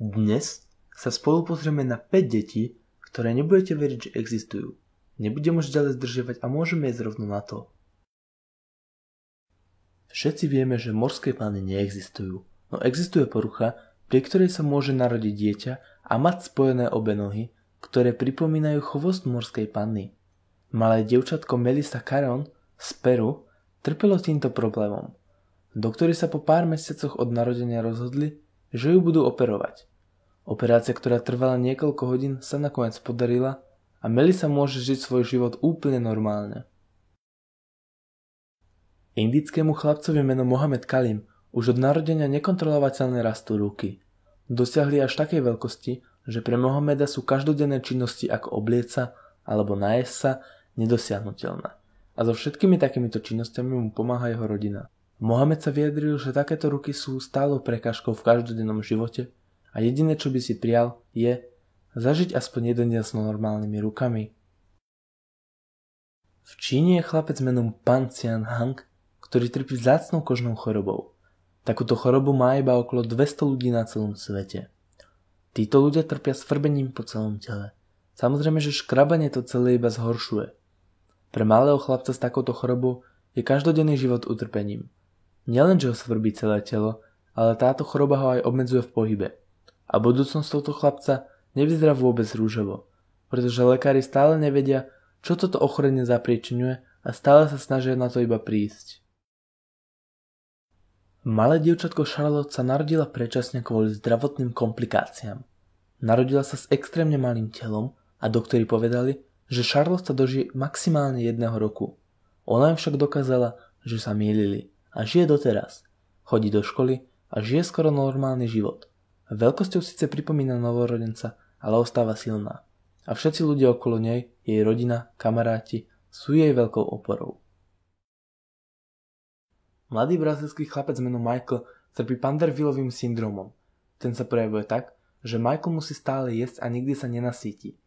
Dnes sa spolu pozrieme na 5 detí, ktoré nebudete veriť, že existujú. Nebudem už ďalej zdržiavať a môžeme ísť rovno na to. Všetci vieme, že morské panny neexistujú, no existuje porucha, pri ktorej sa môže narodiť dieťa a mať spojené obe nohy, ktoré pripomínajú chvost morskej panny. Malé dievčatko Melissa Caron z Peru trpelo týmto problémom. Doktori sa po pár mesiacoch od narodenia rozhodli, že ju budú operovať. Operácia, ktorá trvala niekoľko hodín, sa nakoniec podarila a Melissa môže žiť svoj život úplne normálne. Indickému chlapcovi meno Mohamed Kalim už od narodenia nekontrolovateľne rastú ruky. Dosiahli až takej veľkosti, že pre Mohameda sú každodenné činnosti ako oblieca alebo najesť sa nedosiahnuteľné. A so všetkými takýmito činnosťami mu pomáha jeho rodina. Mohamed sa vyjadril, že takéto ruky sú stálou prekážkou v každodennom živote a jediné, čo by si prial, je zažiť aspoň jeden deň s normálnymi rukami. V Číne je chlapec menom Pan Xian Hang, ktorý trpí vzácnou kožnou chorobou. Takúto chorobu má iba okolo 200 ľudí na celom svete. Títo ľudia trpia svrbením po celom tele. Samozrejme, že škrabanie to celé iba zhoršuje. Pre malého chlapca s takouto chorobou je každodenný život utrpením. Nielen, že ho svrbí celé telo, ale táto choroba ho aj obmedzuje v pohybe. A budúcnosť tohto chlapca nevyzerá vôbec rúžovo, pretože lekári stále nevedia, čo toto ochorenie zapríčinuje a stále sa snažia na to iba prísť. Malé dievčatko Charlotte sa narodila predčasne kvôli zdravotným komplikáciám. Narodila sa s extrémne malým telom a doktori povedali, že Charlotte sa dožije maximálne 1 roku. Ona im však dokázala, že sa mýlili a žije doteraz. Chodí do školy a žije skoro normálny život. Veľkosťou síce pripomína novorodenca, ale ostáva silná. A všetci ľudia okolo nej, jej rodina, kamaráti, sú jej veľkou oporou. Mladý brazílsky chlapec menom Michael trpí Pandervillovým syndromom. Ten sa prejavuje tak, že Michael musí stále jesť a nikdy sa nenasíti.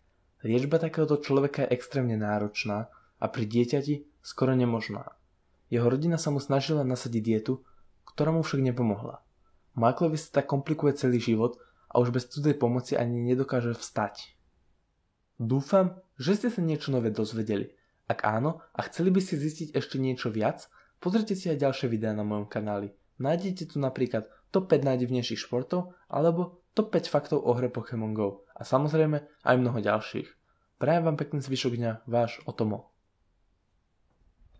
Liečba takéhoto človeka je extrémne náročná a pri dieťati skoro nemožná. Jeho rodina sa mu snažila nasadiť dietu, ktorá mu však nepomohla. Michaelovi sa tak komplikuje celý život a už bez cudzej pomoci ani nedokáže vstať. Dúfam, že ste sa niečo nové dozvedeli. Ak áno a chceli by ste zistiť ešte niečo viac, pozrite si aj ďalšie videá na mojom kanáli. Nájdete tu napríklad top 5 najdivnejších športov alebo top 5 faktov o hre Pokémon Go a samozrejme aj mnoho ďalších. Prajem vám pekný zvyšok dňa, váš Otomo.